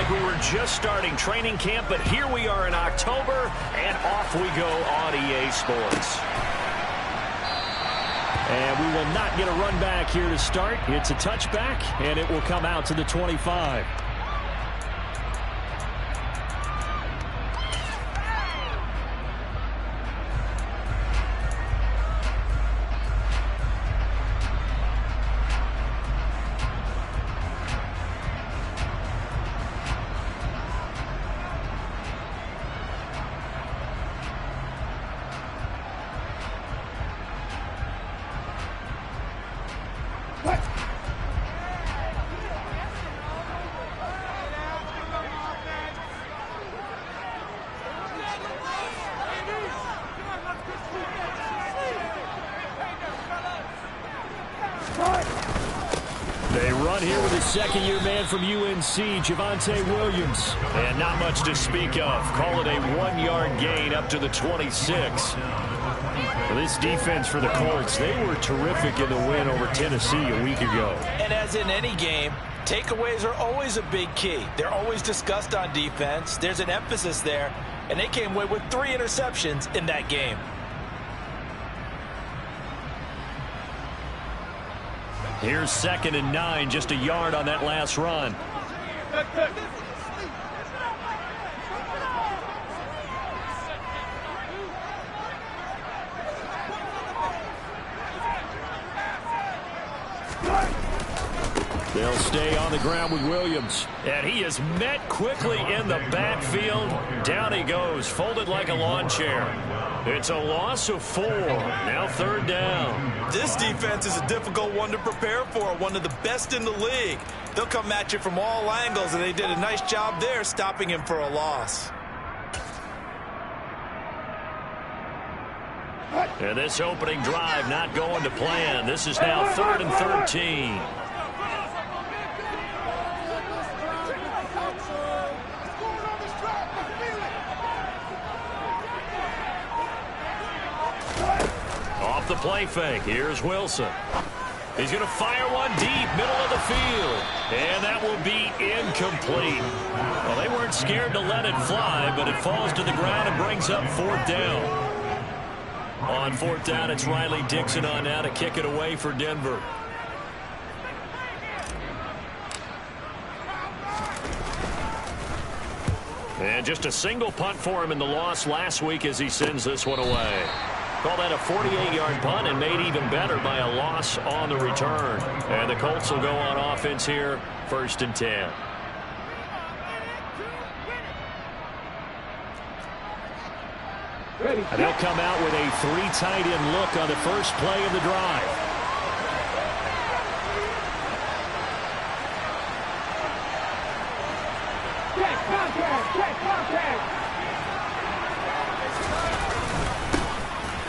like we were just starting training camp, but here we are in October, and off we go on EA Sports. And we will not get a run back here to start. It's a touchback, and it will come out to the 25. They run here with a second-year man from UNC, Javonte Williams. And not much to speak of. Call it a 1-yard gain up to the 26. Well, this defense for the Colts, they were terrific in the win over Tennessee a week ago. And as in any game, takeaways are always a big key. They're always discussed on defense. There's an emphasis there, and they came away with 3 interceptions in that game. Here's 2nd and 9, just a yard on that last run. They'll stay on the ground with Williams. And he is met quickly in the backfield. Down he goes, folded like a lawn chair. It's a loss of 4. Now 3rd down. This defense is a difficult one to prepare for, one of the best in the league. They'll come at you from all angles, and they did a nice job there stopping him for a loss. And this opening drive not going to plan. This is now 3rd and 13. Off the play fake. Here's Wilson. He's going to fire one deep, middle of the field. And that will be incomplete. Well, they weren't scared to let it fly, but it falls to the ground and brings up 4th down. On 4th down, it's Riley Dixon on now to kick it away for Denver. And just a single punt for him in the loss last week as he sends this one away. Call that a 48-yard punt and made even better by a loss on the return. And the Colts will go on offense here, 1st and 10. And they'll come out with a 3 tight end look on the first play of the drive.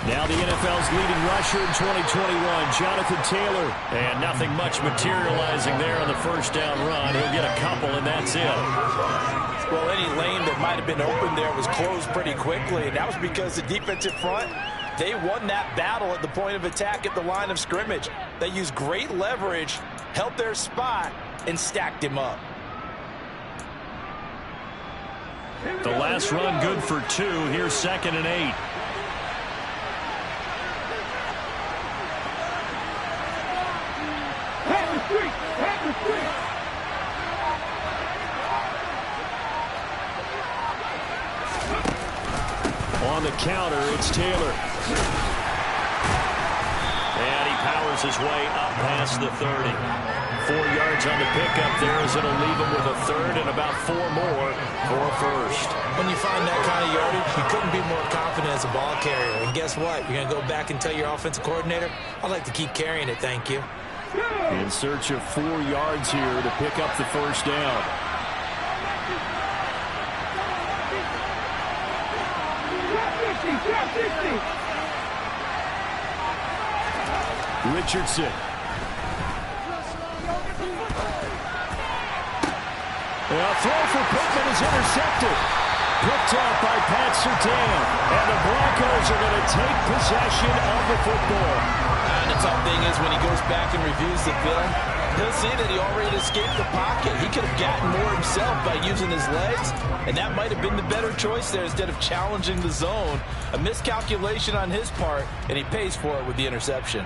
Now the NFL's leading rusher in 2021, Jonathan Taylor. And nothing much materializing there on the first down run. He'll get a couple, and that's it. Well, any lane that might have been open there was closed pretty quickly, and that was because the defensive front, they won that battle at the point of attack at the line of scrimmage. They used great leverage, held their spot, and stacked him up. The last run good for 2. Here's 2nd and 8. On the counter, it's Taylor. And he powers his way up past the 30. 4 yards on the pickup there as it'll leave him with a 3rd and about 4 more for a 1st. When you find that kind of yardage, you couldn't be more confident as a ball carrier. And guess what? You're going to go back and tell your offensive coordinator, I'd like to keep carrying it, thank you. In search of 4 yards here to pick up the 1st down. Richardson. A throw for Pittman is intercepted. Picked up by Pat Surtain. And the Broncos are going to take possession of the football. And the tough thing is when he goes back and reviews the film, He'll see that he already escaped the pocket. He could have gotten more himself by using his legs, and that might have been the better choice there instead of challenging the zone. A miscalculation on his part, and he pays for it with the interception.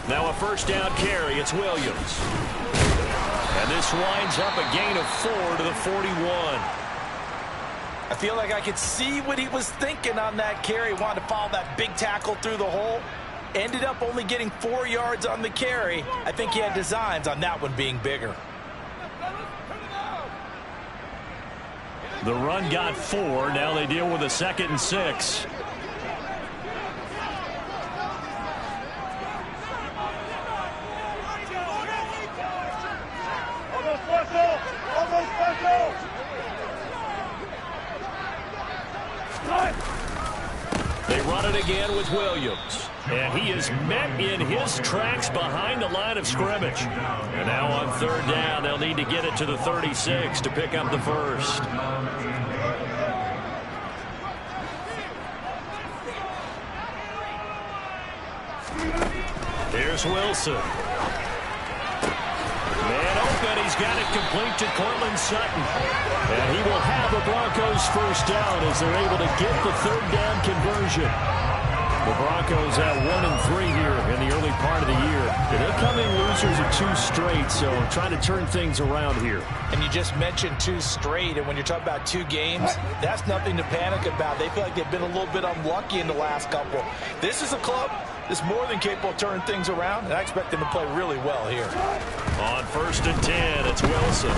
Now a first down carry. It's Williams. And this winds up a gain of 4 to the 41. I feel like I could see what he was thinking on that carry. Wanted to follow that big tackle through the hole. Ended up only getting 4 yards on the carry. I think he had designs on that one being bigger. The run got 4. Now they deal with a 2nd and 6. They run it again with Williams. And he is met in his tracks behind the line of scrimmage. And now on 3rd down, they'll need to get it to the 36 to pick up the first. Here's Wilson. Man open, he's got it complete to Courtland Sutton. And he will have the Broncos first down as they're able to get the 3rd down conversion. The Broncos at 1-3 here in the early part of the year. And they come in losers of 2 straight, so trying to turn things around here. And you just mentioned 2 straight, and when you're talking about 2 games, that's nothing to panic about. They feel like they've been a little bit unlucky in the last couple. This is a club that's more than capable of turning things around, and I expect them to play really well here. On 1st and 10, it's Wilson.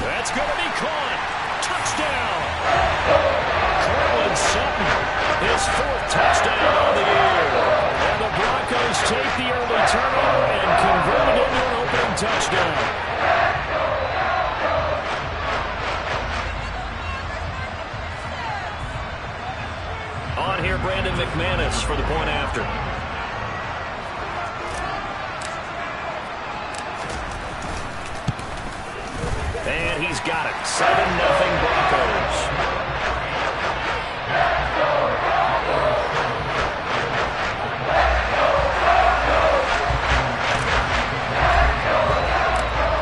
That's going to be caught. Touchdown. Courtland Sutton, his 4th touchdown on the year. And the Broncos take the early turnover and convert it into an opening touchdown. On here, Brandon McManus for the point after. And he's got it. 7-0 Broncos.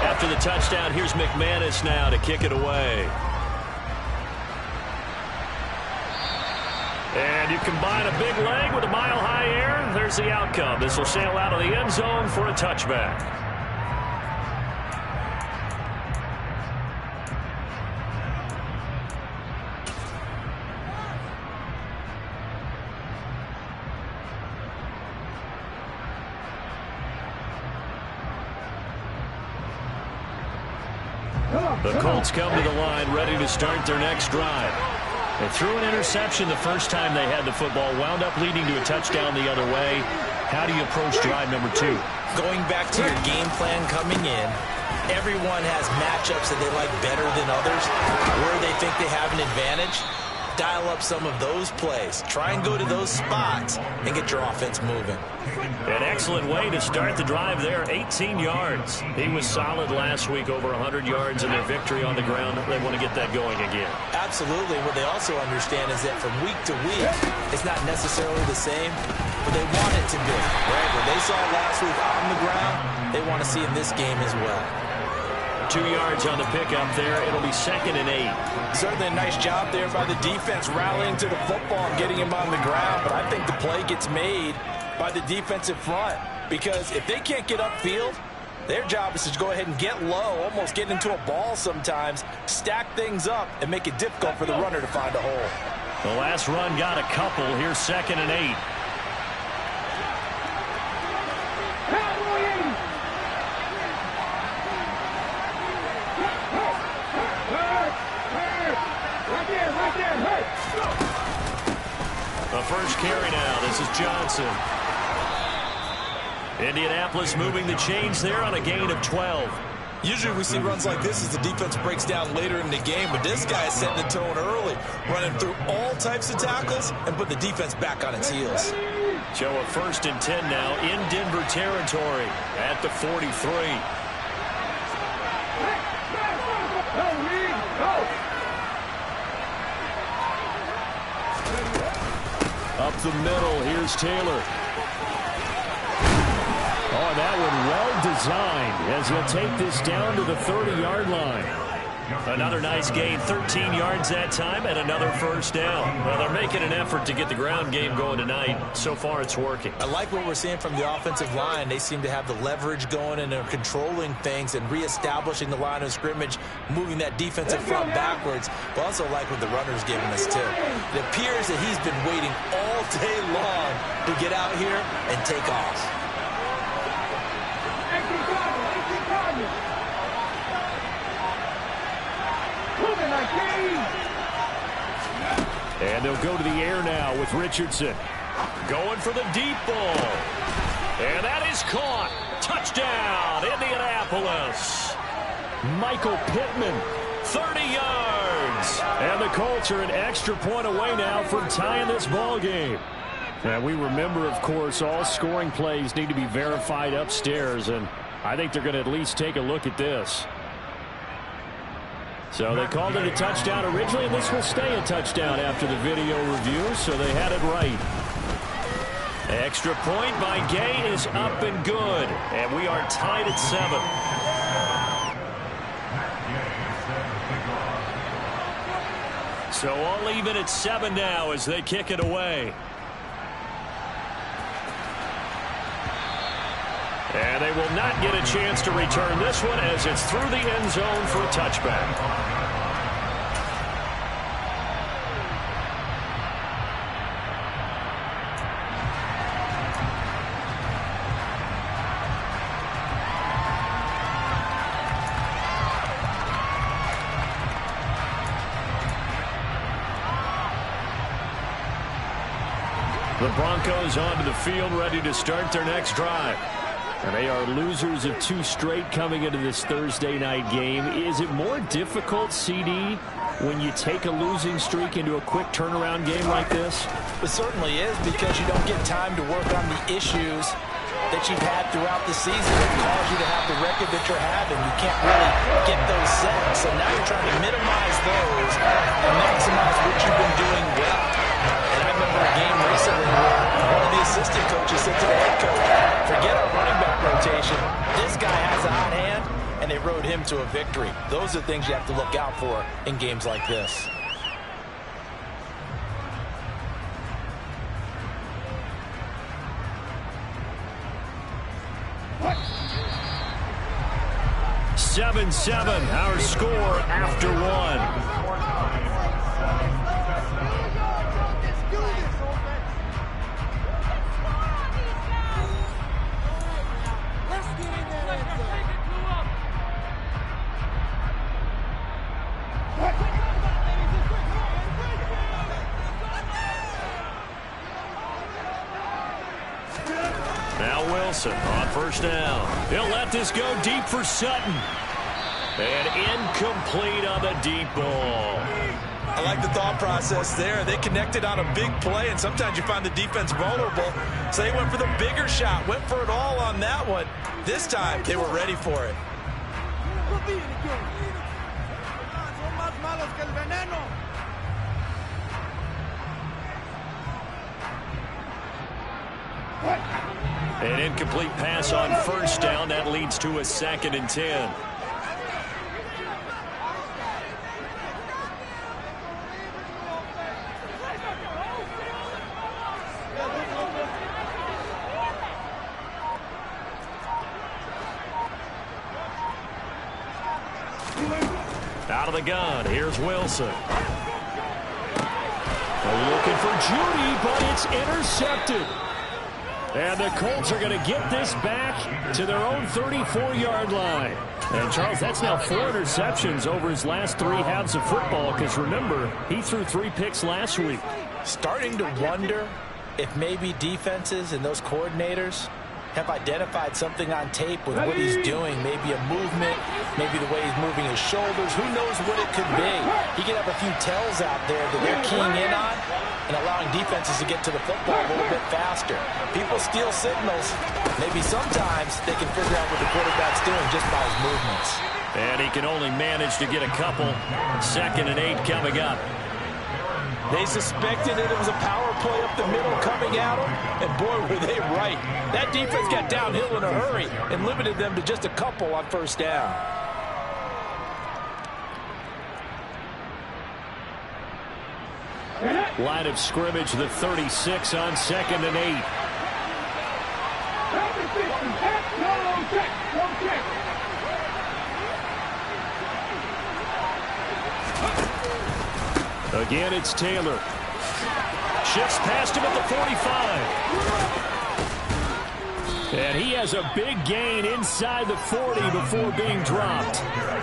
After the touchdown, here's McManus now to kick it away. And you combine a big leg with a mile-high air, there's the outcome. This will sail out of the end zone for a touchback. The Colts come to the line ready to start their next drive. They threw an interception the first time they had the football, wound up leading to a touchdown the other way. How do you approach drive number 2? Going back to your game plan coming in, everyone has matchups that they like better than others, where they think they have an advantage. Dial up some of those plays. Try and go to those spots and get your offense moving. An excellent way to start the drive there, 18 yards. He was solid last week, over 100 yards in their victory on the ground. They want to get that going again. Absolutely. What they also understand is that from week to week, it's not necessarily the same, but they want it to be. Right? What they saw last week on the ground, they want to see in this game as well. 2 yards on the pickup there. It'll be 2nd and 8. Certainly a nice job there by the defense rallying to the football and getting him on the ground. But I think the play gets made by the defensive front, because if they can't get upfield, their job is to go ahead and get low, almost get into a ball sometimes, stack things up, and make it difficult for the runner to find a hole. The last run got a couple. Here's 2nd and 8. The first carry now. This is Johnson. Indianapolis moving the chains there on a gain of 12. Usually we see runs like this as the defense breaks down later in the game, but this guy is setting the tone early, running through all types of tackles and put the defense back on its heels. So a 1st and 10 now in Denver territory at the 43. Up the middle, here's Taylor. Oh, that one well designed as he'll take this down to the 30-yard line. Another nice gain, 13 yards that time, and another first down. Well, they're making an effort to get the ground game going tonight. So far, it's working. I like what we're seeing from the offensive line. They seem to have the leverage going, and they're controlling things and reestablishing the line of scrimmage, moving that defensive front backwards. But also like what the runner's giving us, too. It appears that he's been waiting all day long to get out here and take off. And they'll go to the air now with Richardson. Going for the deep ball. And that is caught. Touchdown, Indianapolis. Michael Pittman, 30 yards. And the Colts are an extra point away now from tying this ball game. And we remember, of course, all scoring plays need to be verified upstairs. And I think they're going to at least take a look at this. So they called it a touchdown originally, and this will stay a touchdown after the video review, so they had it right. Extra point by Gay is up and good, and we are tied at 7. So all even at 7 now as they kick it away. And they will not get a chance to return this one as it's through the end zone for a touchback. The Broncos onto the field, ready to start their next drive. And they are losers of 2 straight coming into this Thursday night game. Is it more difficult, CD, when you take a losing streak into a quick turnaround game like this? It certainly is, because you don't get time to work on the issues that you've had throughout the season that cause you to have the record that you're having. You can't really get those set. So now you're trying to minimize those and maximize what you've been doing well. And I remember a game recently where one of the assistant coaches said to the head coach, forget our running back rotation. This guy has a hot hand, and they rode him to a victory. Those are things you have to look out for in games like this. Seven, our score after 1. Now Wilson on first down. He'll let this go deep for Sutton. And incomplete on the deep ball. I like the thought process there. They connected on a big play, and sometimes you find the defense vulnerable. So they went for the bigger shot, went for it all on that one. This time, they were ready for it. An incomplete pass on first down. That leads to a 2nd and 10. Out of the gun, here's Wilson. Looking for Judy, but it's intercepted. And the Colts are going to get this back to their own 34-yard line. And, Charles, that's now 4 interceptions over his last 3 halves of football, because, remember, he threw 3 picks last week. Starting to wonder if maybe defenses and those coordinators have identified something on tape with what he's doing. Maybe a movement, maybe the way he's moving his shoulders. Who knows what it could be? He could have a few tells out there that they're keying in on and allowing defenses to get to the football a little bit faster. People steal signals. Maybe sometimes they can figure out what the quarterback's doing just by his movements. And he can only manage to get a couple. 2nd and 8 coming up. They suspected that it was a power play up the middle coming at them, and boy, were they right. That defense got downhill in a hurry and limited them to just a couple on 1st down. Line of scrimmage, the 36 on 2nd and 8. Again, it's Taylor. Shifts past him at the 45. And he has a big gain inside the 40 before being dropped.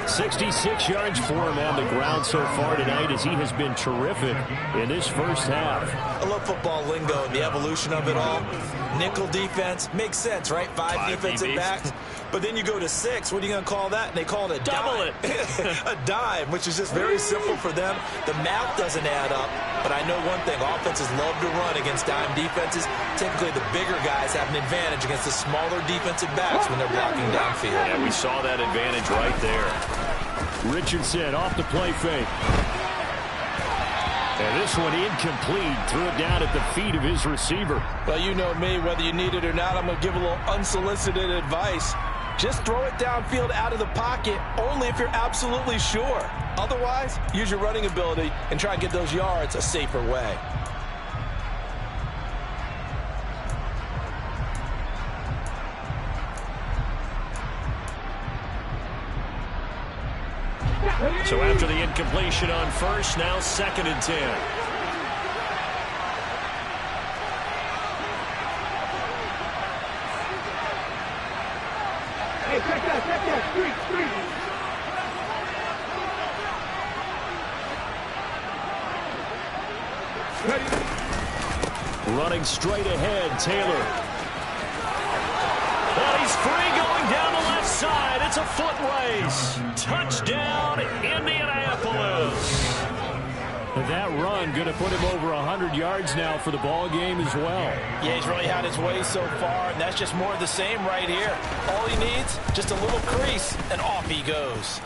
66 yards for him on the ground so far tonight as he has been terrific in this first half. I love football lingo and the evolution of it all. Nickel defense makes sense, right? Five defensive backs. But then you go to 6. What are you going to call that? And they call it a double dime. A dime, which is just very simple for them. The math doesn't add up. But I know one thing. Offenses love to run against dime defenses. Typically, the bigger guys have an advantage against the smaller defensive backs when they're blocking downfield. Yeah, we saw that advantage right there. Richardson off the play fake. And this one incomplete. Threw it down at the feet of his receiver. Well, you know me. Whether you need it or not, I'm going to give a little unsolicited advice. Just throw it downfield out of the pocket only if you're absolutely sure. Otherwise, use your running ability and try and get those yards a safer way. So after the incompletion on 1st, now 2nd and 10. Hey, check that, street. Running straight ahead, Taylor. And he's free going down the left side. It's a foot race. Touchdown, Indianapolis. That run going to put him over 100 yards now for the ball game as well. Yeah, he's really had his way so far, and that's just more of the same right here. All he needs, just a little crease, and off he goes.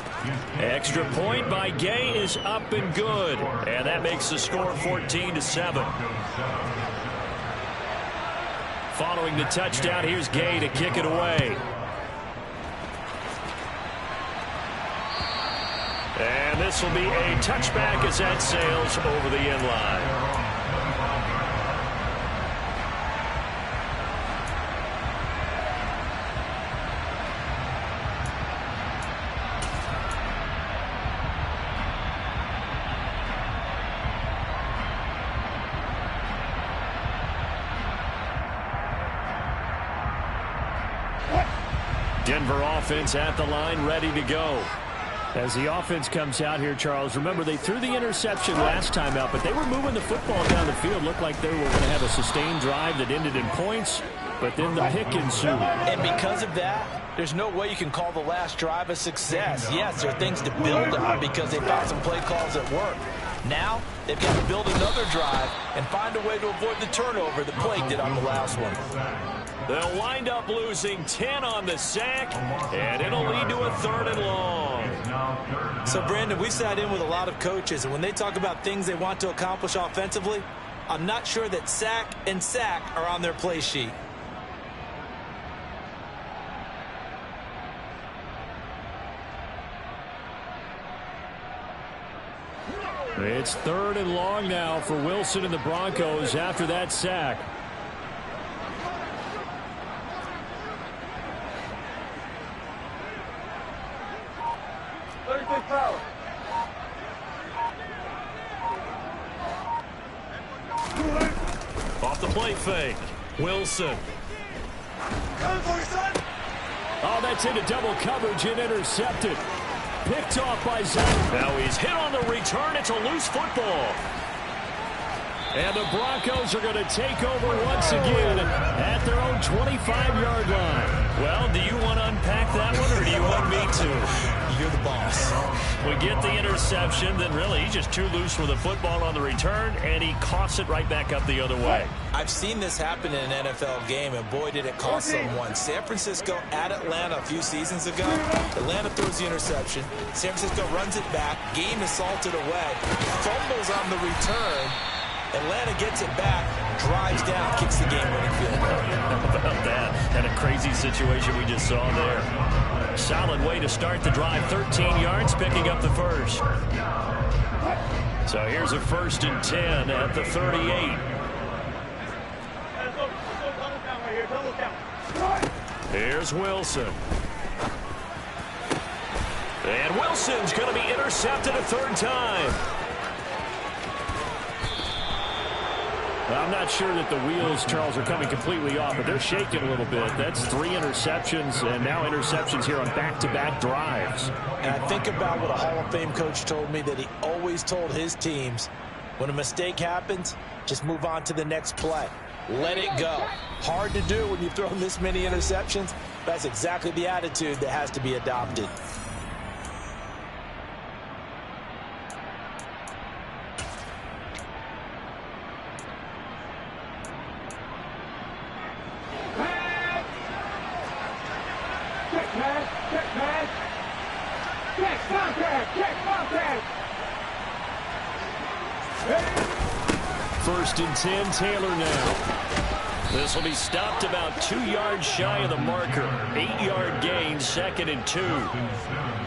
Extra point by Gay is up and good. And that makes the score 14-7. Following the touchdown, here's Gay to kick it away. And this will be a touchback as that sails over the end line. Denver offense at the line, ready to go. As the offense comes out here, Charles, remember they threw the interception last time out, but they were moving the football down the field. Looked like they were going to have a sustained drive that ended in points, but then the pick ensued. And because of that, there's no way you can call the last drive a success. Yes, there are things to build on because they found some play calls that work. Now, they've got to build another drive and find a way to avoid the turnover that Blake did on the last one. They'll wind up losing 10 on the sack, and it'll lead to a 3rd and long. So, Brandon, we sat in with a lot of coaches, and when they talk about things they want to accomplish offensively, I'm not sure that sack and sack are on their play sheet. It's 3rd and long now for Wilson and the Broncos after that sack. Off the play fake. Wilson. Oh, that's into double coverage and intercepted. Picked off by Zach. Now he's hit on the return. It's a loose football. And the Broncos are going to take over once again at their own 25-yard line. Well, do you want to unpack that one, or do you want me to? You're the boss. We get the interception, then really he's just too loose with the football on the return, and he coughs it right back up the other way. I've seen this happen in an NFL game, and boy, did it cost someone. San Francisco at Atlanta a few seasons ago. Atlanta throws the interception. San Francisco runs it back. Game is salted away. Fumbles on the return. Atlanta gets it back, drives down, kicks the game-winning field goal. How about that? And a crazy situation we just saw there. Solid way to start the drive. 13 yards, picking up the first. So here's a 1st and 10 at the 38. Here's Wilson. And Wilson's going to be intercepted a 3rd time. I'm not sure that the wheels, Charles, are coming completely off, but they're shaking a little bit. That's 3 interceptions, and now interceptions here on back-to-back drives. And I think about what a Hall of Fame coach told me, that he always told his teams, when a mistake happens, just move on to the next play. Let it go. Hard to do when you've thrown this many interceptions. That's exactly the attitude that has to be adopted. First and 10, Taylor now. This will be stopped about 2 yards shy of the marker. 8-yard gain, 2nd and 2.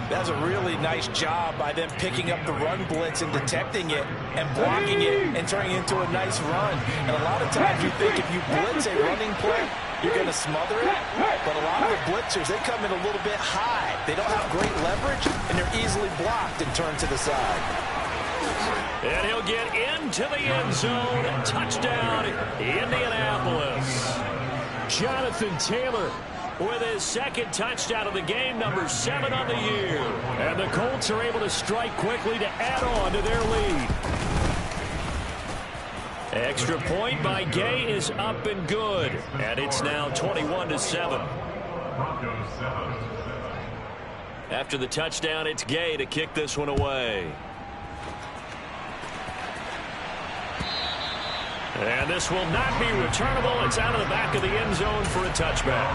That's a really nice job by them picking up the run blitz and detecting it and blocking it and turning it into a nice run. And a lot of times you think if you blitz a running play, you're going to smother it. But a lot of the blitzers, they come in a little bit high. They don't have great leverage, and they're easily blocked and turned to the side. And he'll get into the end zone. Touchdown, Indianapolis. Jonathan Taylor with his 2nd touchdown of the game, number 7 on the year. And the Colts are able to strike quickly to add on to their lead. Extra point by Gay is up and good. And it's now 21-7. After the touchdown, it's Gay to kick this one away. And this will not be returnable. It's out of the back of the end zone for a touchback.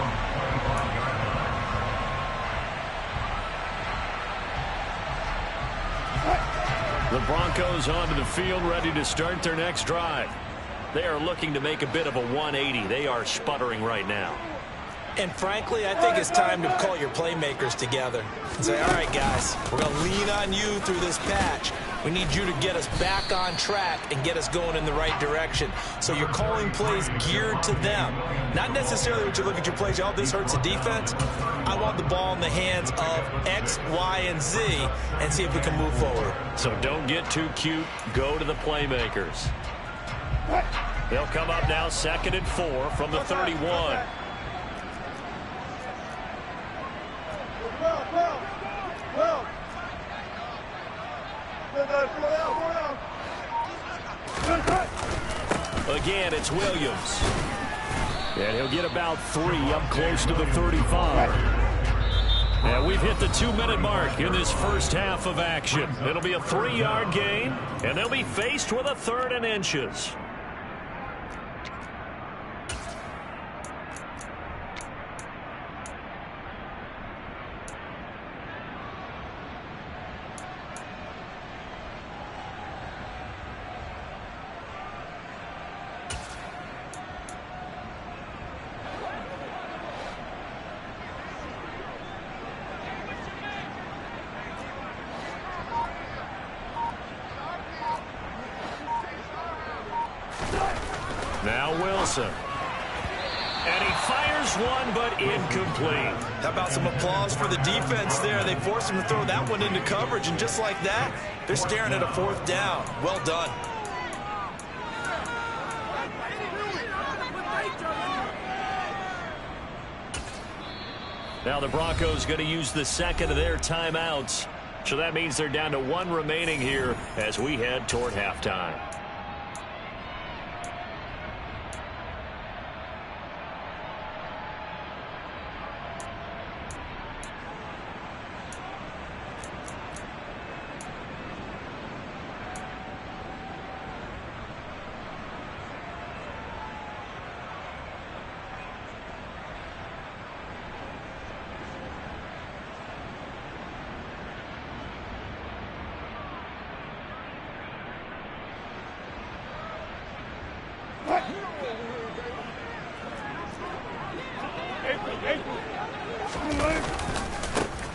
The Broncos onto the field, ready to start their next drive. They are looking to make a bit of a 180. They are sputtering right now. And frankly, I think it's time to call your playmakers together and say, all right, guys, we're going to lean on you through this patch. We need you to get us back on track and get us going in the right direction. So you're calling plays geared to them. Not necessarily what you look at your plays, oh, this hurts the defense. I want the ball in the hands of X, Y, and Z and see if we can move forward. So don't get too cute. Go to the playmakers. They'll come up now 2nd and 4 from the 31. Again, it's Williams. And he'll get about 3 up close to the 35. And we've hit the 2-minute mark in this first half of action. It'll be a 3-yard gain, and they'll be faced with a 3rd and inches. Now Wilson. And he fires one, but incomplete. How about some applause for the defense there? They forced him to throw that one into coverage, and just like that, they're staring at a 4th down. Well done. Now the Broncos going to use the 2nd of their timeouts. So that means they're down to 1 remaining here as we head toward halftime.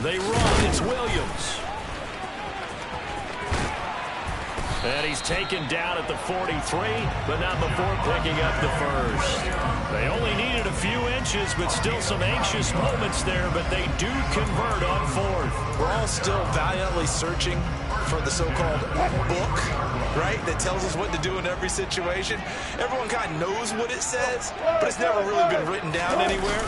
They run. It's Williams. And he's taken down at the 43, but not before picking up the first. They only needed a few inches, but still some anxious moments there, but they do convert on fourth. We're all still valiantly searching for the so-called book, right, that tells us what to do in every situation. Everyone kind of knows what it says, but it's never really been written down anywhere.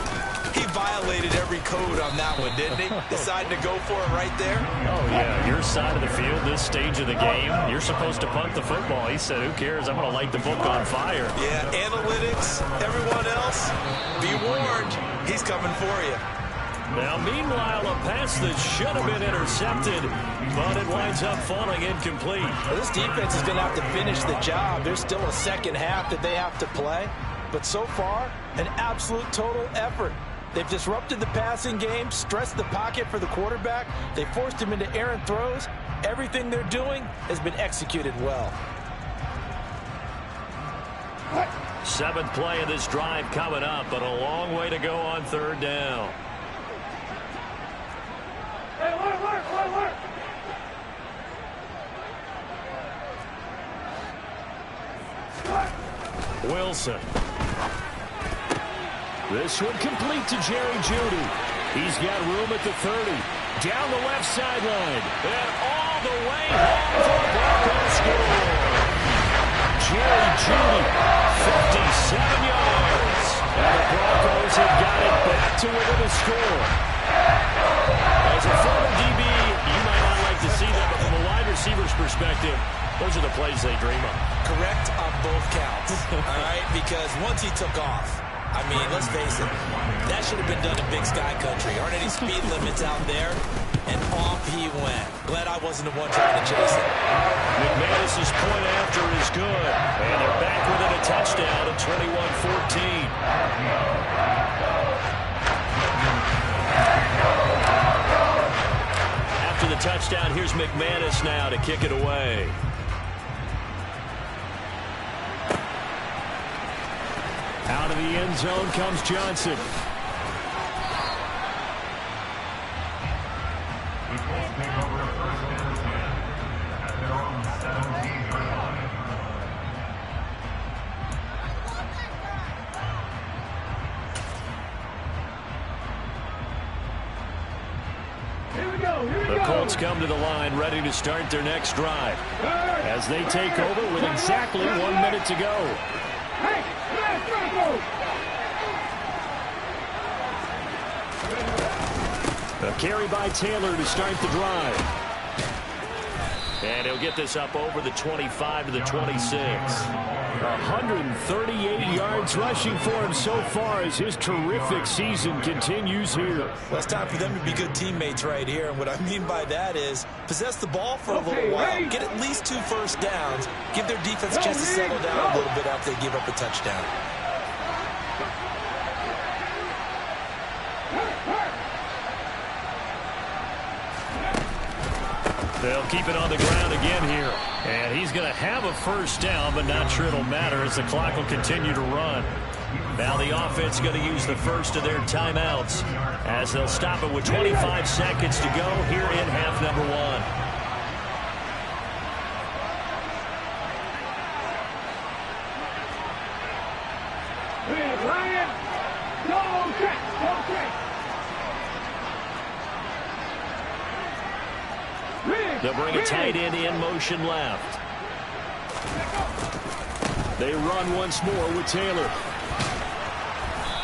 He violated every code on that one, didn't he? Deciding to go for it right there. Oh, yeah, your side of the field, this stage of the game, you're supposed to punt the football. He said, who cares? I'm going to light the book on fire. Yeah, analytics, everyone else, be warned, he's coming for you. Now, meanwhile, a pass that should have been intercepted, but it winds up falling incomplete. Well, this defense is going to have to finish the job. There's still a second half that they have to play. But so far, an absolute total effort. They've disrupted the passing game, stressed the pocket for the quarterback. They forced him into errant throws. Everything they're doing has been executed well. Seventh play of this drive coming up, but a long way to go on third down. Wilson. This one complete to Jerry Jeudy. He's got room at the 30. Down the left sideline. And all the way home for a Broncos score. Jerry Jeudy, 57 yards. And the Broncos have got it back to within a score. As a former DB, you might not like to see that, but from a wide receiver's perspective, those are the plays they dream of. Correct on both counts, all right? Because once he took off, I mean, let's face it, that should have been done in Big Sky Country. Aren't any speed limits out there? And off he went. Glad I wasn't the one trying to chase it. McManus's point after is good. And they're back within a touchdown at 21-14. After the touchdown, here's McManus now to kick it away. Out of the end zone comes Johnson. The Colts come to the line ready to start their next drive as they take over with exactly 1 minute to go. A carry by Taylor to start the drive. And he'll get this up over the 25 to the 26. 138 yards rushing for him so far as his terrific season continues here. Well, it's time for them to be good teammates right here. And what I mean by that is possess the ball for a little while. Get at least 2 first downs. Give their defense a chance to settle down a little bit after they give up a touchdown. They'll keep it on the ground again here. And he's going to have a first down, but not sure it'll matter as the clock will continue to run. Now the offense going to use the first of their timeouts as they'll stop it with 25 seconds to go here in half number 1. They'll bring a tight end in motion left. They run once more with Taylor.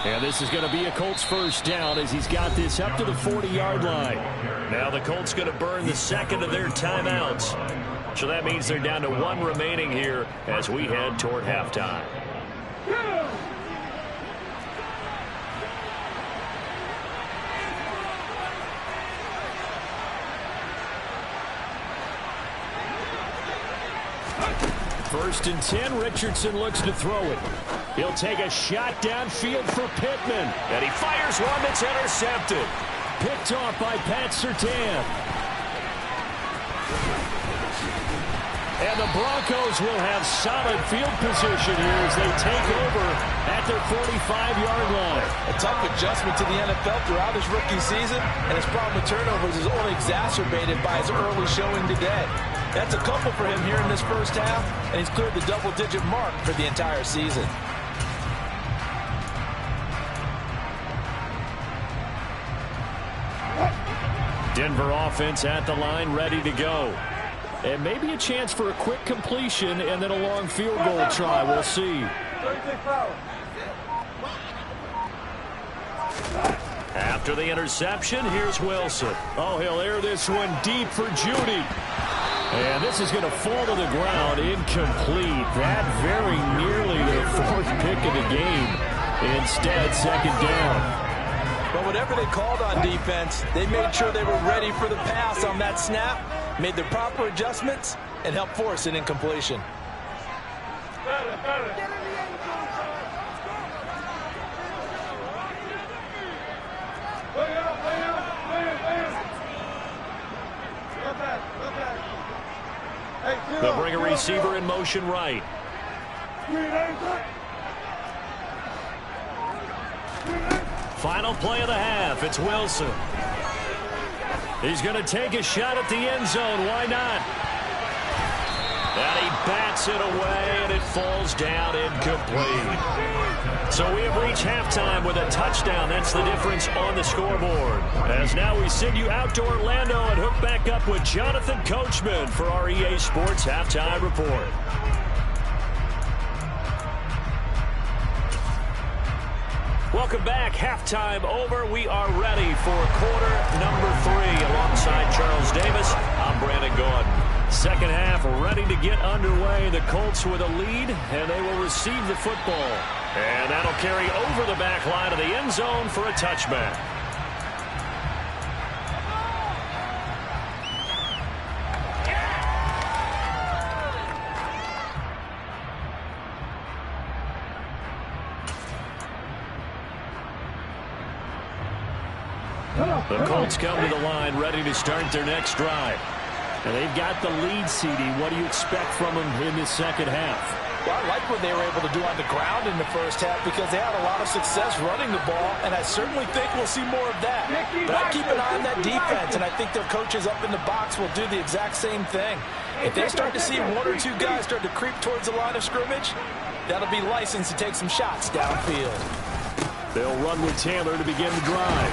And this is going to be a Colts first down as he's got this up to the 40-yard line. Now the Colts going to burn the second of their timeouts. So that means they're down to 1 remaining here as we head toward halftime. First and 10, Richardson looks to throw it. He'll take a shot downfield for Pittman. And he fires one that's intercepted. Picked off by Pat Surtain. And the Broncos will have solid field position here as they take over at their 45-yard line. A tough adjustment to the NFL throughout his rookie season, and his problem with turnovers is only exacerbated by his early showing today. That's a couple for him here in this first half, and he's cleared the double-digit mark for the entire season. Denver offense at the line, ready to go. And maybe a chance for a quick completion and then a long field goal try. We'll see. After the interception, here's Wilson. Oh, he'll air this one deep for Judy. And this is going to fall to the ground, incomplete. That very nearly their fourth pick of the game. Instead, second down. But whatever they called on defense, they made sure they were ready for the pass on that snap, made the proper adjustments, and helped force an incompletion. They'll bring a receiver in motion right. Final play of the half. It's Wilson. He's going to take a shot at the end zone. Why not? And he bats it away, and it falls down incomplete. So we have reached halftime with a touchdown. That's the difference on the scoreboard. As now we send you out to Orlando and hook back up with Jonathan Coachman for our EA Sports Halftime Report. Welcome back. Halftime over. We are ready for quarter number 3. Alongside Charles Davis, I'm Brandon Gordon. Second half ready to get underway. The Colts with a lead, and they will receive the football. And that'll carry over the back line of the end zone for a touchback. The Colts come to the line, ready to start their next drive. And they've got the lead, CD. What do you expect from them in the second half? Well, I like what they were able to do on the ground in the first half because they had a lot of success running the ball, and I certainly think we'll see more of that. But I keep an eye on that defense, and I think their coaches up in the box will do the exact same thing. If they start to see one or two guys start to creep towards the line of scrimmage, that'll be licensed to take some shots downfield. They'll run with Taylor to begin the drive.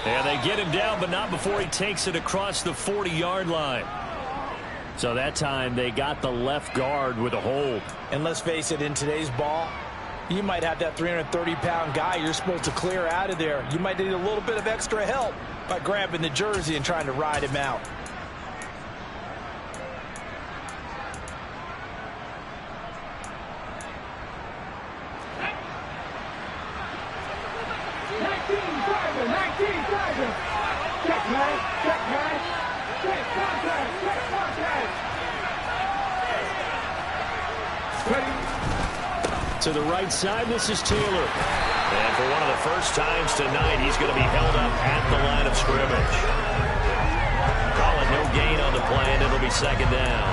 And they get him down, but not before he takes it across the 40-yard line. So that time they got the left guard with a hold. And let's face it, in today's ball, you might have that 330-pound guy you're supposed to clear out of there. You might need a little bit of extra help by grabbing the jersey and trying to ride him out. To the right side, this is Taylor. And for one of the first times tonight, he's going to be held up at the line of scrimmage. Calling no gain on the play, and it'll be second down.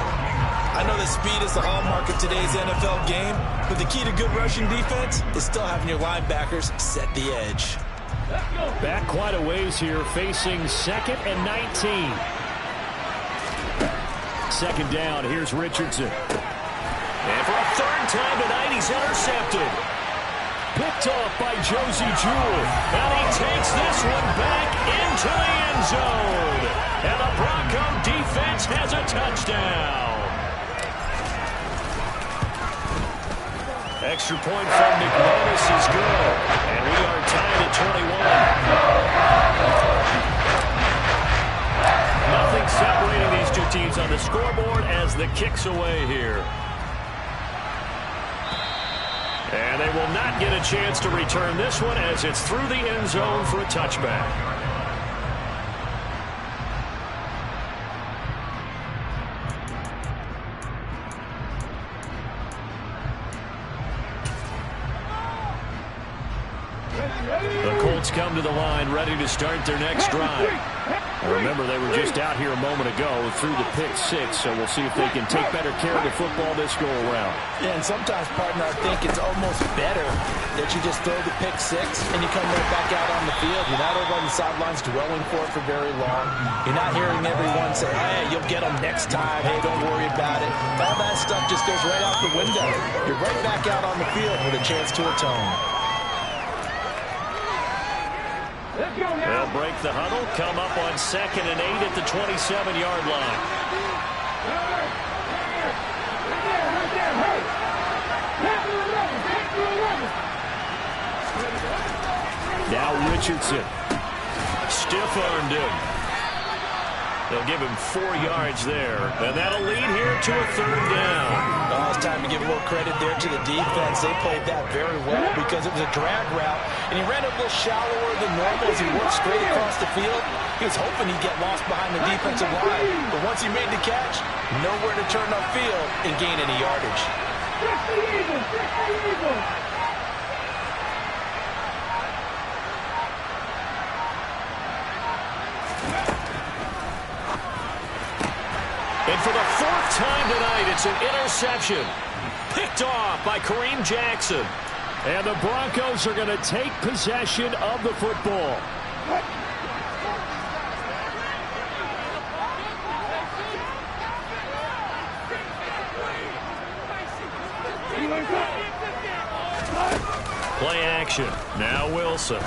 I know that speed is the hallmark of today's NFL game, but the key to good rushing defense is still having your linebackers set the edge. Back quite a ways here, facing 2nd and 19. Second down, here's Richardson. And for a third time tonight, he's intercepted. Picked off by Josie Jewell. And he takes this one back into the end zone. And the Bronco defense has a touchdown. Extra point from McManus is good. And we are tied at 21. Nothing separating these two teams on the scoreboard as the kick's away here. And they will not get a chance to return this one as it's through the end zone for a touchback. The Colts come to the line ready to start their next drive. Remember, they were just out here a moment ago through the pick six, so we'll see if they can take better care of the football this go-around. Yeah, and sometimes, partner, I think it's almost better that you just throw the pick six and you come right back out on the field. You're not over on the sidelines dwelling for it for very long. You're not hearing everyone say, hey, you'll get them next time. Hey, don't worry about it. All that stuff just goes right out the window. You're right back out on the field with a chance to atone. They'll break the huddle, come up on 2nd and 8 at the 27-yard line. Now Richardson. Stiff-armed him. They'll give him 4 yards there, and that'll lead here to a 3rd down. Oh, it's time to give a little credit there to the defense. They played that very well because it was a drag route, and he ran a little shallower than normal as he worked straight across the field. He was hoping he'd get lost behind the defensive line, but once he made the catch, nowhere to turn upfield and gain any yardage. And for the 4th time tonight, it's an interception. Picked off by Kareem Jackson. And the Broncos are going to take possession of the football. Play action. Now Wilson.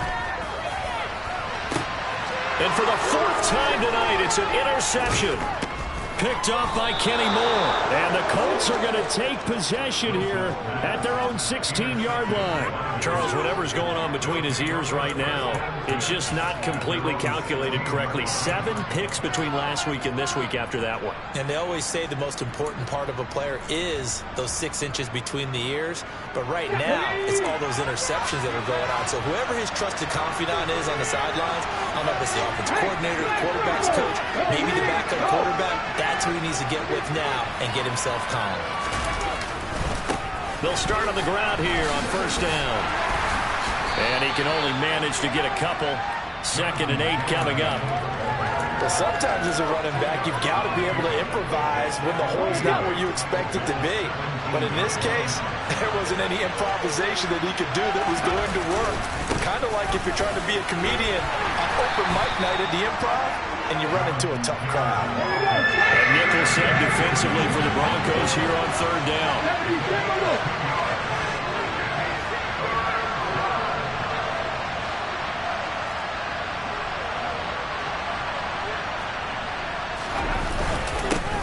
And for the 4th time tonight, it's an interception. Picked up by Kenny Moore. And the Colts are going to take possession here at their own 16-yard line. Charles, whatever's going on between his ears right now, it's just not completely calculated correctly. 7 picks between last week and this week after that one. And they always say the most important part of a player is those 6 inches between the ears. But right now, it's all those interceptions that are going on. So whoever his trusted confidant is on the sidelines, I don't know if it's the offense coordinator, the quarterback's coach, maybe the backup quarterback, that's who he needs to get with now and get himself calm. They'll start on the ground here on 1st down. And he can only manage to get a couple. 2nd and 8 coming up. Well, sometimes as a running back, you've got to be able to improvise when the hole's not where you expect it to be. But in this case, there wasn't any improvisation that he could do that was going to work. Kind of like if you're trying to be a comedian on open mic night at the Improv, and you run into a tough crowd. And nickel set defensively for the Broncos here on 3rd down.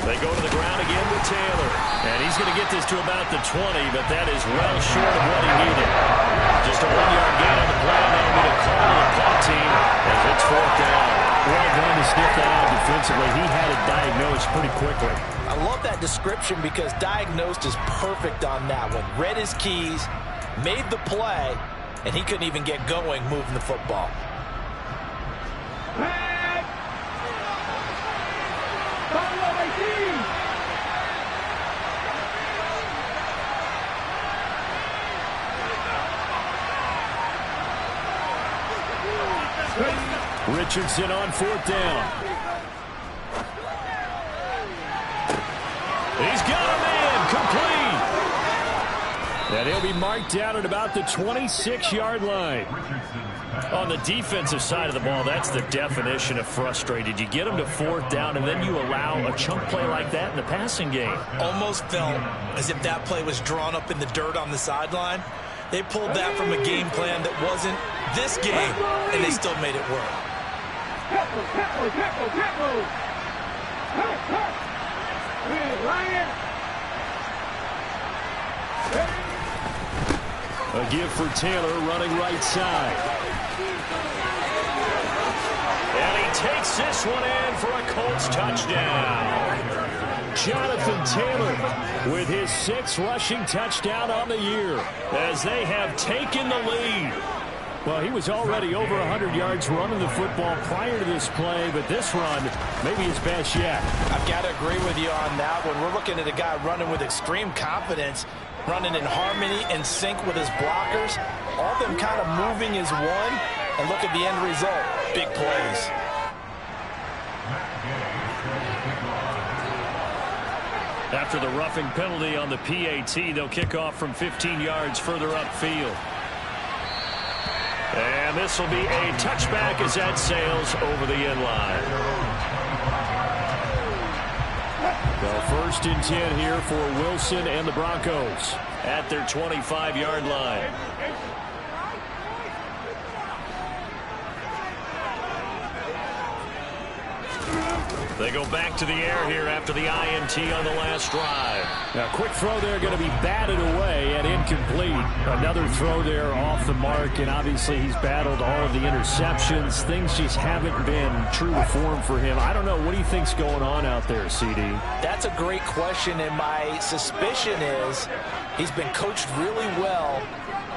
They go to the ground again with Taylor. And he's going to get this to about the 20, but that is well short of what he needed. Just a 1-yard gain on the play. That'll be the call to the punt team as it's 4th down. Well done to sniff that out defensively. He had it diagnosed pretty quickly. I love that description because diagnosed is perfect on that one. Read his keys, made the play, and he couldn't even get going moving the football. Richardson on 4th down. He's got a man complete. And he'll be marked down at about the 26-yard line. On the defensive side of the ball, that's the definition of frustrated. You get them to 4th down, and then you allow a chunk play like that in the passing game. Almost felt as if that play was drawn up in the dirt on the sideline. They pulled that from a game plan that wasn't this game, and they still made it work. A give for Taylor running right side. And he takes this one in for a Colts touchdown. Jonathan Taylor with his 6th rushing touchdown on the year as they have taken the lead. Well, he was already over 100 yards running the football prior to this play, but this run may be his best yet. I've got to agree with you on that one. We're looking at a guy running with extreme confidence, running in harmony and sync with his blockers, all of them kind of moving as one, and look at the end result, big plays. After the roughing penalty on the PAT, they'll kick off from 15 yards further upfield. And this will be a touchback as that sails over the end line. Well, 1st and 10 here for Wilson and the Broncos at their 25-yard line. They go back to the air here after the INT on the last drive. Now, quick throw there, going to be batted away and incomplete. Another throw there off the mark, and obviously he's battled all of the interceptions. Things just haven't been true to form for him. I don't know. What do you think's going on out there, CD? That's a great question, and my suspicion is he's been coached really well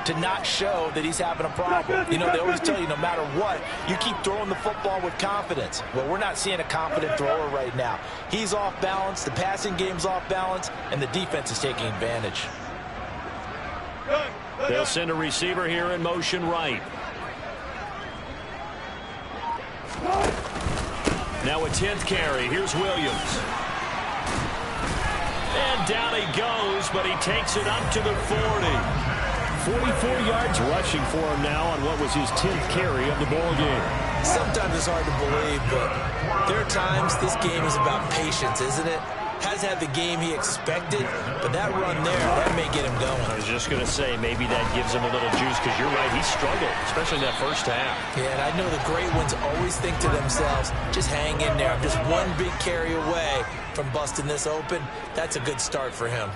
to not show that he's having a problem. You know, they always tell you no matter what, you keep throwing the football with confidence. Well, we're not seeing a confident thrower right now. He's off balance, the passing game's off balance, and the defense is taking advantage. They'll send a receiver here in motion right. Now a 10th carry. Here's Williams. And down he goes, but he takes it up to the 40. 44 yards rushing for him now on what was his 10th carry of the ball game. Sometimes it's hard to believe, but there are times this game is about patience, isn't it? Has had the game he expected, but that run there, that may get him going. I was just going to say, maybe that gives him a little juice, because you're right, he struggled, especially in that first half. Yeah, and I know the great ones always think to themselves, just hang in there. I'm just one big carry away from busting this open. That's a good start for him.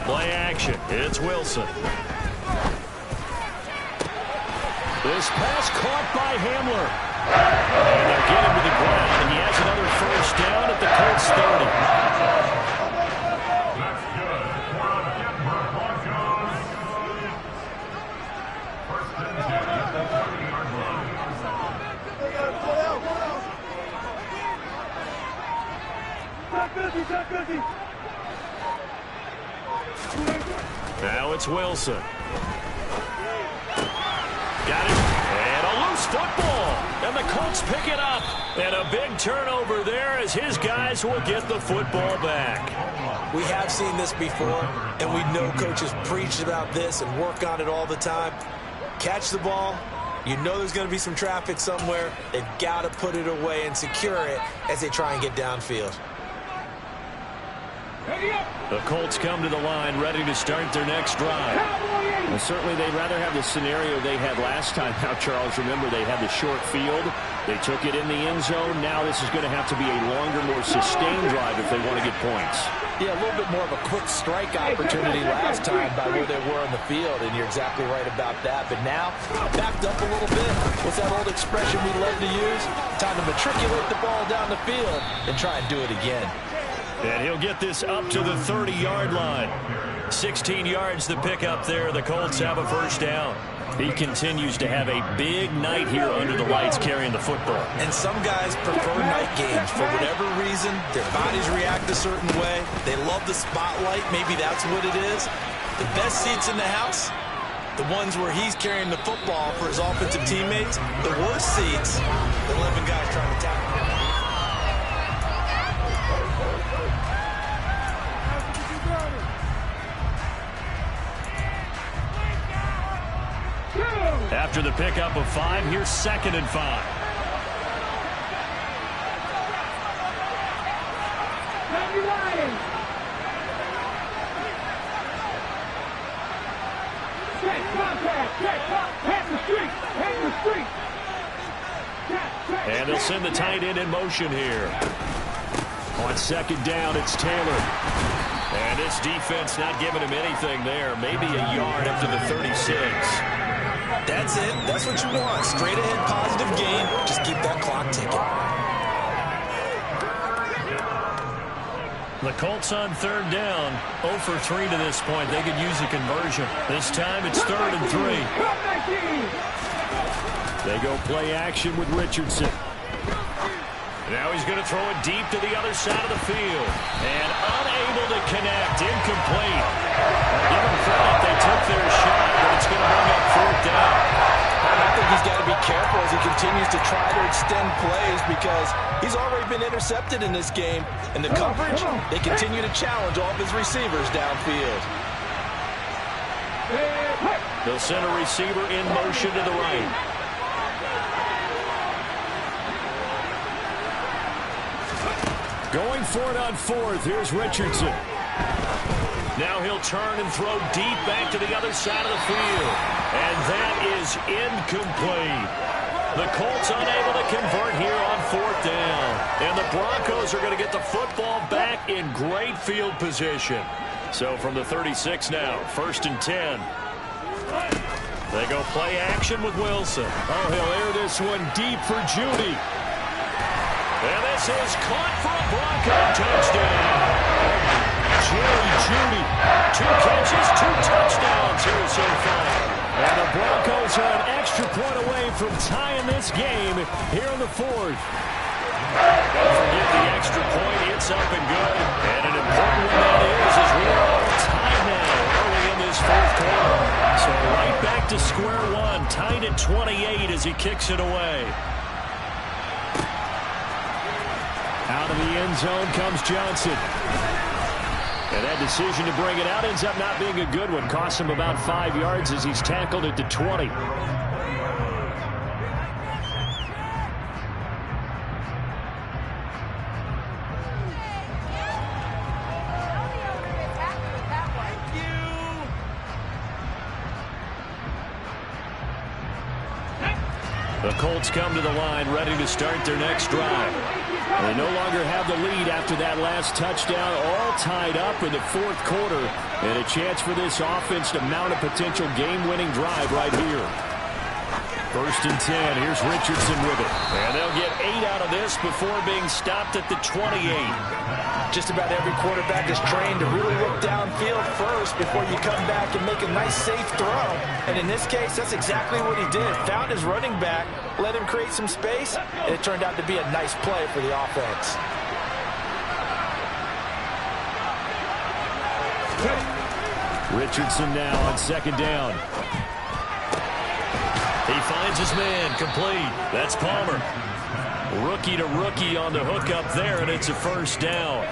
Play action. It's Wilson. This pass caught by Hamler. And they'll get him to the ground, and he has another first down at the Colts 30. Now it's Wilson. Got it. And a loose football. And the Colts pick it up. And a big turnover there as his guys will get the football back. We have seen this before, and we know coaches preach about this and work on it all the time. Catch the ball. You know there's going to be some traffic somewhere. They've got to put it away and secure it as they try and get downfield. The Colts come to the line ready to start their next drive. Well, certainly they'd rather have the scenario they had last time. Now, Charles, remember they had the short field. They took it in the end zone. Now this is going to have to be a longer, more sustained drive if they want to get points. Yeah, a little bit more of a quick strike opportunity last time by where they were on the field, and you're exactly right about that. But now, backed up a little bit. What's that old expression we love to use? Time to matriculate the ball down the field and try and do it again. And he'll get this up to the 30-yard line. 16 yards to pick up there. The Colts have a first down. He continues to have a big night here under the lights carrying the football. And some guys prefer night games. For whatever reason, their bodies react a certain way. They love the spotlight. Maybe that's what it is. The best seats in the house, the ones where he's carrying the football for his offensive teammates. The worst seats, the 11 guys trying to tackle him. After the pickup of 5, here's 2nd and 5. And they'll send the tight end in motion here. On 2nd down, it's Taylor. And this defense not giving him anything there. Maybe a yard up to the 36. That's it. That's what you want. Straight ahead positive game. Just keep that clock ticking. The Colts on 3rd down. 0 for 3 to this point. They could use a conversion. This time it's 3rd and 3. They go play action with Richardson. Now he's going to throw it deep to the other side of the field. And unable to connect. Incomplete. Give them credit. They took their shot, but it's going to bring up 4th down. I think he's got to be careful careful as he continues to try to extend plays because he's already been intercepted in this game. And the coverage, they continue to challenge all of his receivers downfield. They'll send a receiver in motion to the right. Going for it on fourth. Here's Richardson. Now he'll turn and throw deep back to the other side of the field. And that is incomplete. The Colts unable to convert here on fourth down. And the Broncos are going to get the football back in great field position. So from the 36 now, 1st and 10. They go play action with Wilson. Oh, he'll air this one deep for Judy. And this is caught for a Bronco touchdown. Jerry Judy. 2 catches, 2 touchdowns here so far. And the Broncos are an extra point away from tying this game here in the 4th. Don't forget the extra point. It's up and good. And an important one that is as we are all tied now early in this 4th quarter. So right back to square one. Tied at 28 as he kicks it away. Out of the end zone comes Johnson. And that decision to bring it out ends up not being a good one. Costs him about 5 yards as he's tackled at the 20. The Colts come to the line ready to start their next drive. They no longer have the lead after that last touchdown, all tied up in the 4th quarter. And a chance for this offense to mount a potential game-winning drive right here. 1st and 10. Here's Richardson with it. And they'll get 8 out of this before being stopped at the 28. Just about every quarterback is trained to really look downfield first before you come back and make a nice, safe throw. And in this case, that's exactly what he did. Found his running back, let him create some space, and it turned out to be a nice play for the offense. Richardson now on 2nd down. He finds his man, complete. That's Palmer. Rookie to rookie on the hookup there, and it's a 1st down.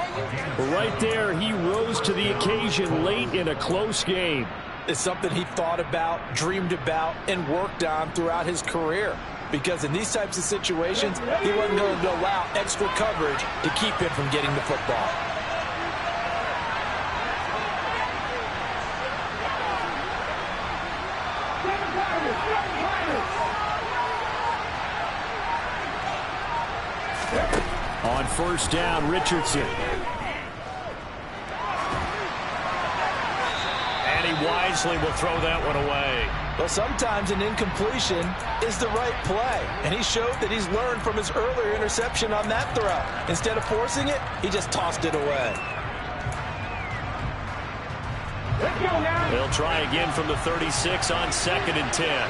Right there, he rose to the occasion late in a close game. It's something he thought about, dreamed about, and worked on throughout his career. Because in these types of situations, he wasn't going to allow extra coverage to keep him from getting the football. On 1st down, Richardson. And he wisely will throw that one away. Well, sometimes an incompletion is the right play. And he showed that he's learned from his earlier interception on that throw. Instead of forcing it, he just tossed it away. They'll try again from the 36 on 2nd and 10.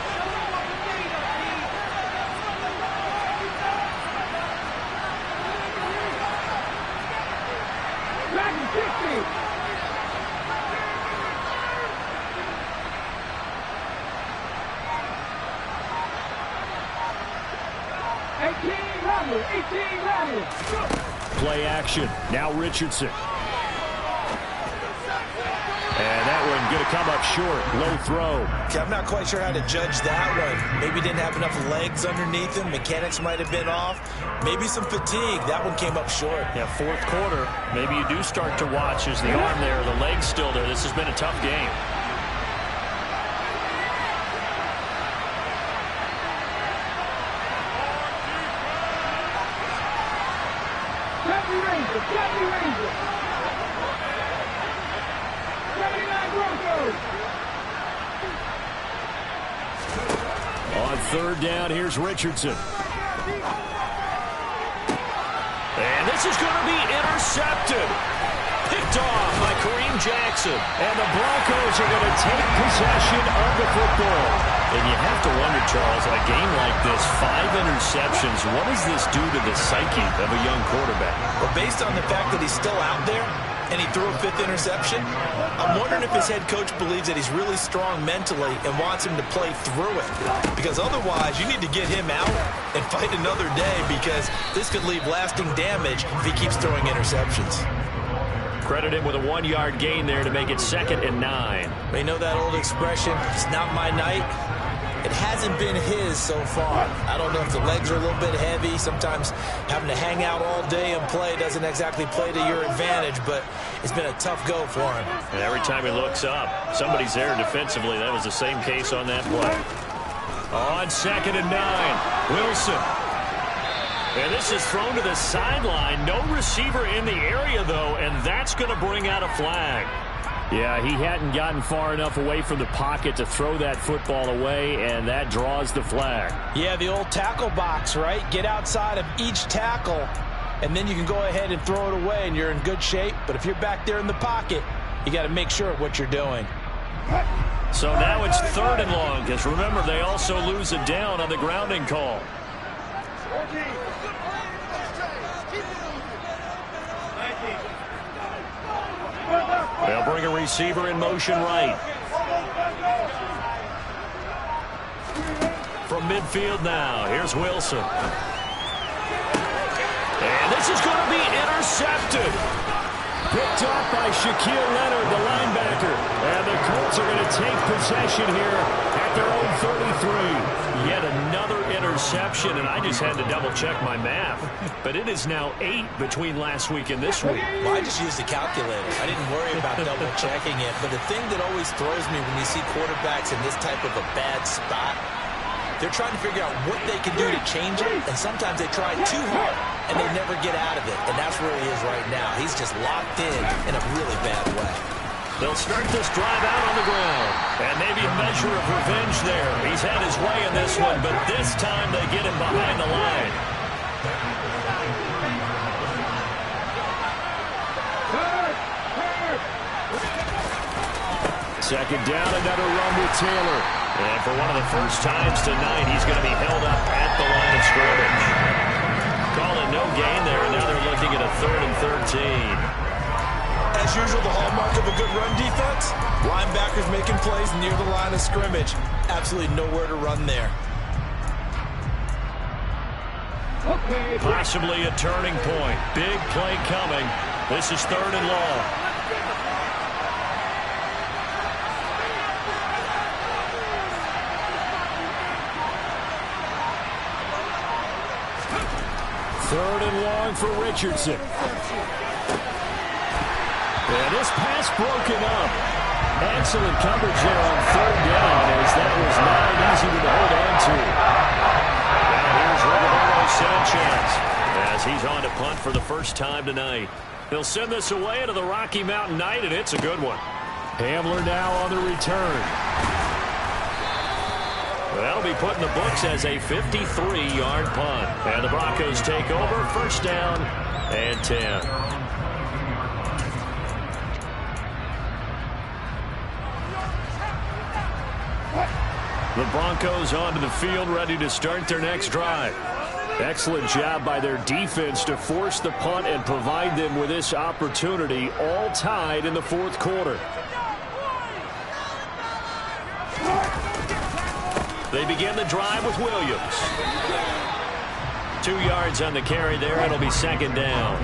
Play action. Now Richardson. And that one going to come up short. Low throw. Okay, I'm not quite sure how to judge that one. Maybe didn't have enough legs underneath him. Mechanics might have been off. Maybe some fatigue. That one came up short. Yeah, 4th quarter. Maybe you do start to watch. Is the arm there, the leg's still there. This has been a tough game. On 3rd down, here's Richardson. And this is going to be intercepted. Picked off by Kareem Jackson. And the Broncos are going to take possession of the football. And you have to wonder, Charles, a game like this, 5 interceptions, what does this do to the psyche of a young quarterback? Well, based on the fact that he's still out there, and he threw a 5th interception. I'm wondering if his head coach believes that he's really strong mentally and wants him to play through it. Because otherwise, you need to get him out and fight another day, because this could leave lasting damage if he keeps throwing interceptions. Credit him with a 1-yard gain there to make it 2nd and 9. They know that old expression, it's not my night. It hasn't been his so far. I don't know if the legs are a little bit heavy. Sometimes having to hang out all day and play doesn't exactly play to your advantage, but it's been a tough go for him. And every time he looks up, somebody's there defensively. That was the same case on that play. On 2nd and 9, Wilson. And this is thrown to the sideline. No receiver in the area, though, and that's going to bring out a flag. Yeah, he hadn't gotten far enough away from the pocket to throw that football away, and that draws the flag. Yeah, the old tackle box, right? Get outside of each tackle, and then you can go ahead and throw it away, and you're in good shape. But if you're back there in the pocket, you got to make sure of what you're doing. So now it's 3rd and long, because remember, they also lose it down on the grounding call. They'll bring a receiver in motion right. From midfield now, here's Wilson. And this is going to be intercepted. Picked off by Shaquille Leonard, the linebacker. And the Colts are going to take possession here at their own 33. Yet another interception, and I just had to double-check my math. But it is now 8 between last week and this week. Well, I just used the calculator. I didn't worry about double-checking it. But the thing that always throws me when you see quarterbacks in this type of a bad spot, they're trying to figure out what they can do to change it, and sometimes they try too hard, and they never get out of it. And that's where he is right now. He's just locked in a really bad way. They'll start this drive out on the ground. And maybe a measure of revenge there. He's had his way in this one, but this time they get him behind the line. Second down, another run with Taylor. And for one of the first times tonight, he's going to be held up at the line of scrimmage. Call it no gain there, and now they're looking at a 3rd and 13. As usual, the hallmark of a good run defense, linebackers making plays near the line of scrimmage. Absolutely nowhere to run there. Possibly a turning point. Big play coming. This is 3rd and long. Third and long for Richardson. And this pass broken up. Excellent coverage there on 3rd down, as that was not an easy one to hold on to. And here's Roberto Sanchez as he's on to punt for the first time tonight. They'll send this away into the Rocky Mountain Night, and it's a good one. Hamler now on the return. That'll be put in the books as a 53-yard punt. And the Broncos take over, 1st down and 10. The Broncos onto the field, ready to start their next drive. Excellent job by their defense to force the punt and provide them with this opportunity, all tied in the 4th quarter. They begin the drive with Williams. 2 yards on the carry there. It'll be 2nd down.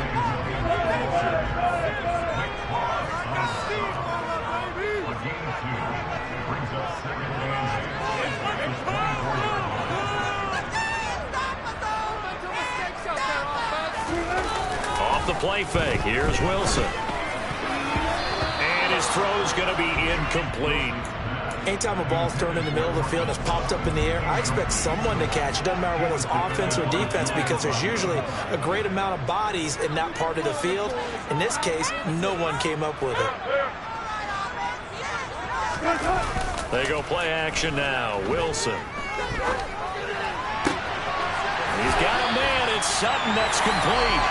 Off the play fake. Here's Wilson. And his throw's going to be incomplete. Anytime a ball's thrown in the middle of the field and it's popped up in the air, I expect someone to catch. It doesn't matter whether it's offense or defense, because there's usually a great amount of bodies in that part of the field. In this case, no one came up with it. They go play action now. Wilson. He's got a man. It's Sutton that's complete.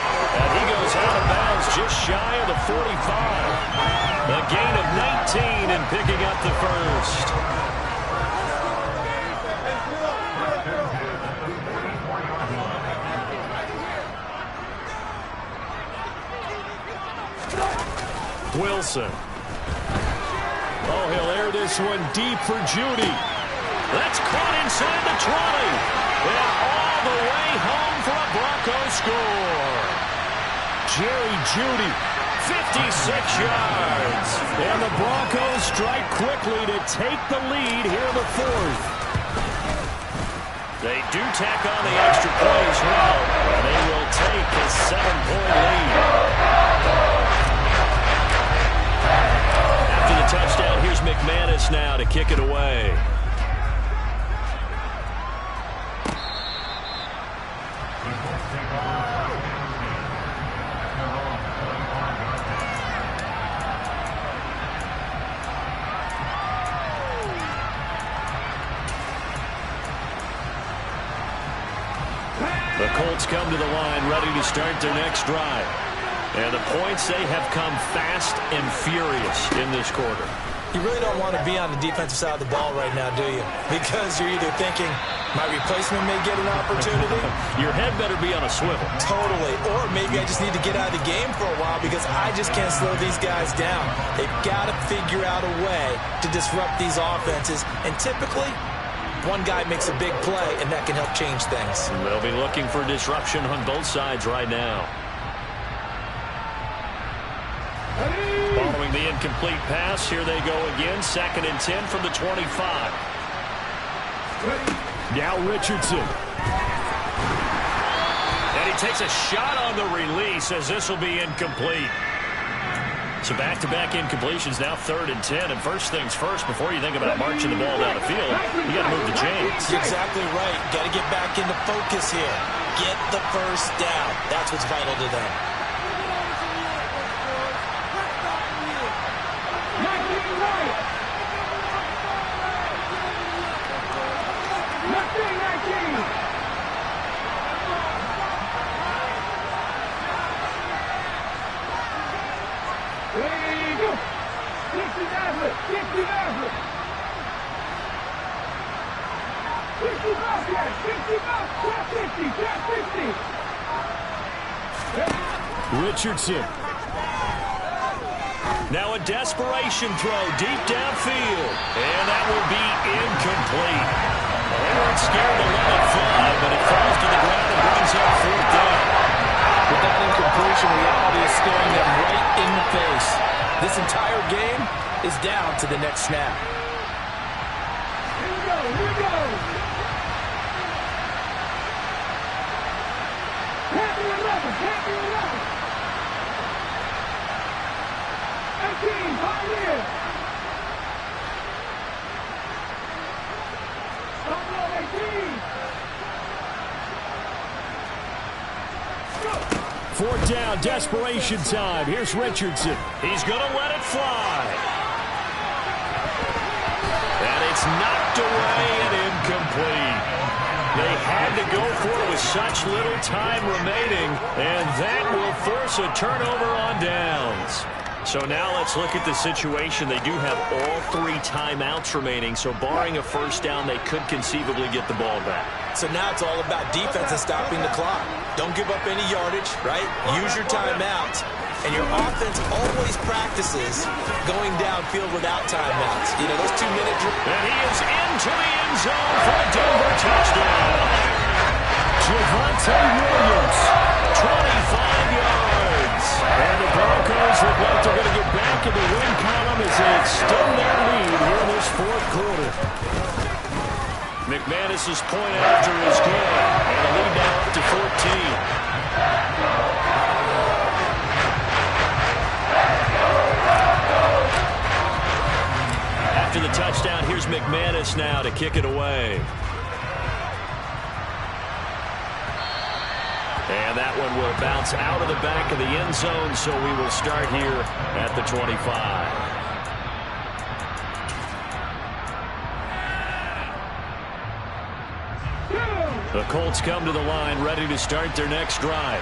And he goes out of bounds just shy of the 45. A gain of 19 and picking up the first. Wilson. Oh, he'll air this one deep for Jeudy. That's caught inside the 20. And all the way home for a Broncos score. Jerry Jeudy, 56 yards. And the Broncos strike quickly to take the lead here in the fourth. They do tack on the extra plays well, and they will take a 7-point lead. After the touchdown, here's McManus now to kick it away. The Colts come to the line ready to start their next drive. And the points, they have come fast and furious in this quarter. You really don't want to be on the defensive side of the ball right now, do you? Because you're either thinking, my replacement may get an opportunity. Your head better be on a swivel. Totally. Or maybe I just need to get out of the game for a while because I just can't slow these guys down. They've got to figure out a way to disrupt these offenses. And typically, one guy makes a big play, and that can help change things. They'll be looking for disruption on both sides right now. Following the incomplete pass, here they go again. 2nd and 10 from the 25. Now Richardson. And he takes a shot on the release as this will be incomplete. So back-to-back incompletions, now 3rd and 10. And first things first, before you think about marching the ball down the field, you got to move the chains. You're exactly right. Got to get back into focus here. Get the first down. That's what's vital to them. Richardson. Now a desperation throw deep downfield. And that will be incomplete. They weren't scared to let it fly, but it falls to the ground and brings up 4th down. With that incompletion, reality is staring them right in the face. This entire game is down to the next snap. Here we go, here we go. Happy 11, happy 11. 18, Pioneer. Stop on 18. 4th down, desperation time. Here's Richardson. He's going to let it fly. And it's knocked away and incomplete. They had to go for it with such little time remaining, and that will force a turnover on downs. So now let's look at the situation. They do have all 3 timeouts remaining, so barring a first down, they could conceivably get the ball back. So now it's all about defense and stopping the clock. Don't give up any yardage, right? Use your timeouts. And your offense always practices going downfield without timeouts. You know, those 2-minute drills. And he is into the end zone for a Denver touchdown. Javonte Williams. 25 yards. And the Broncos look like they're going to get back in the win column as they extend their lead here in this 4th quarter. McManus's point after is good. And the lead now up to 14. After the touchdown, here's McManus now to kick it away. And that one will bounce out of the back of the end zone, so we will start here at the 25. The Colts come to the line ready to start their next drive.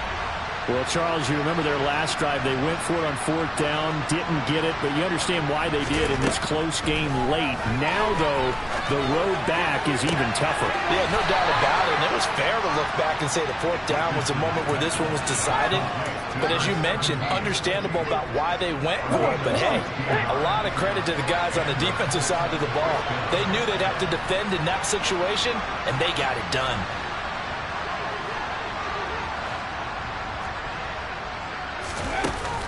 Well, Charles, you remember their last drive. They went for it on 4th down, didn't get it, but you understand why they did in this close game late. Now, though, the road back is even tougher. Yeah, no doubt about it. And it was fair to look back and say the 4th down was a moment where this one was decided. But as you mentioned, understandable about why they went for it. But, hey, a lot of credit to the guys on the defensive side of the ball. They knew they'd have to defend in that situation, and they got it done.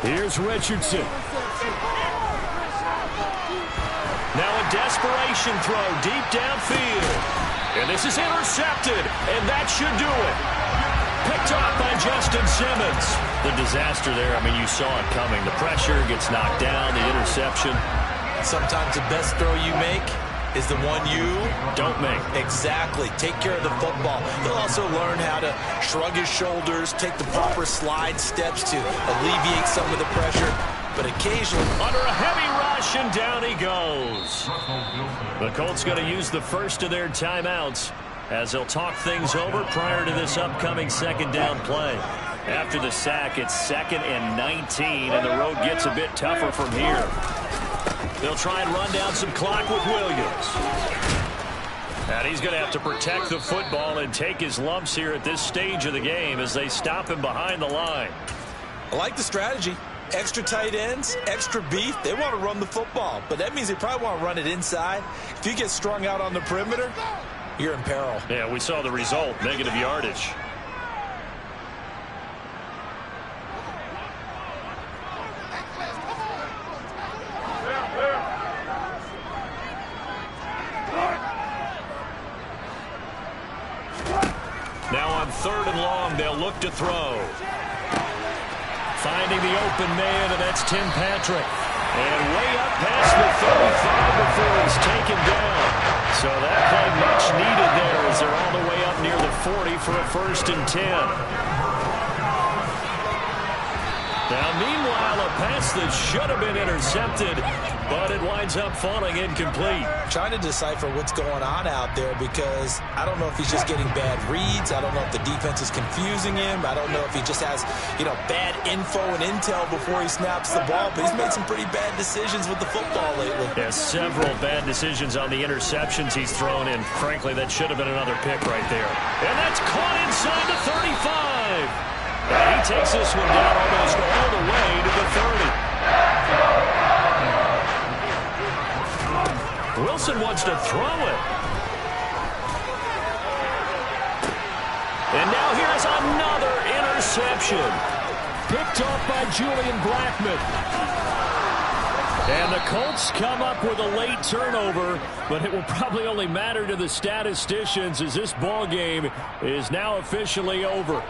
Here's Richardson. Now a desperation throw deep downfield. And this is intercepted, and that should do it. Picked off by Justin Simmons. The disaster there, I mean, you saw it coming. The pressure gets knocked down, the interception. Sometimes the best throw you make is the one you don't make. Exactly. Take care of the football. He'll also learn how to shrug his shoulders, take the proper slide steps to alleviate some of the pressure. But occasionally, under a heavy rush, and down he goes. The Colts going to use the first of their timeouts as they'll talk things over prior to this upcoming 2nd down play. After the sack, it's 2nd and 19, and the road gets a bit tougher from here. They'll try and run down some clock with Williams. And he's going to have to protect the football and take his lumps here at this stage of the game as they stop him behind the line. I like the strategy. Extra tight ends, extra beef. They want to run the football, but that means they probably want to run it inside. If you get strung out on the perimeter, you're in peril. Yeah, we saw the result, negative yardage. Now on 3rd and long, they'll look to throw. Finding the open man, and that's Tim Patrick. And way up past the 35 before he's taken down. So that play much needed there as they're all the way up near the 40 for a 1st and 10. Now, meanwhile, a pass that should have been intercepted, but it winds up falling incomplete. Trying to decipher what's going on out there because I don't know if he's just getting bad reads. I don't know if the defense is confusing him. I don't know if he just has, bad info and intel before he snaps the ball. But he's made some pretty bad decisions with the football lately. Yeah, several bad decisions on the interceptions he's thrown in. Frankly, that should have been another pick right there. And that's caught inside the 35. And he takes this one down almost all the way to the 30. Wilson wants to throw it. And now here's another interception. Picked off by Julian Blackmon. And the Colts come up with a late turnover, but it will probably only matter to the statisticians as this ball game is now officially over.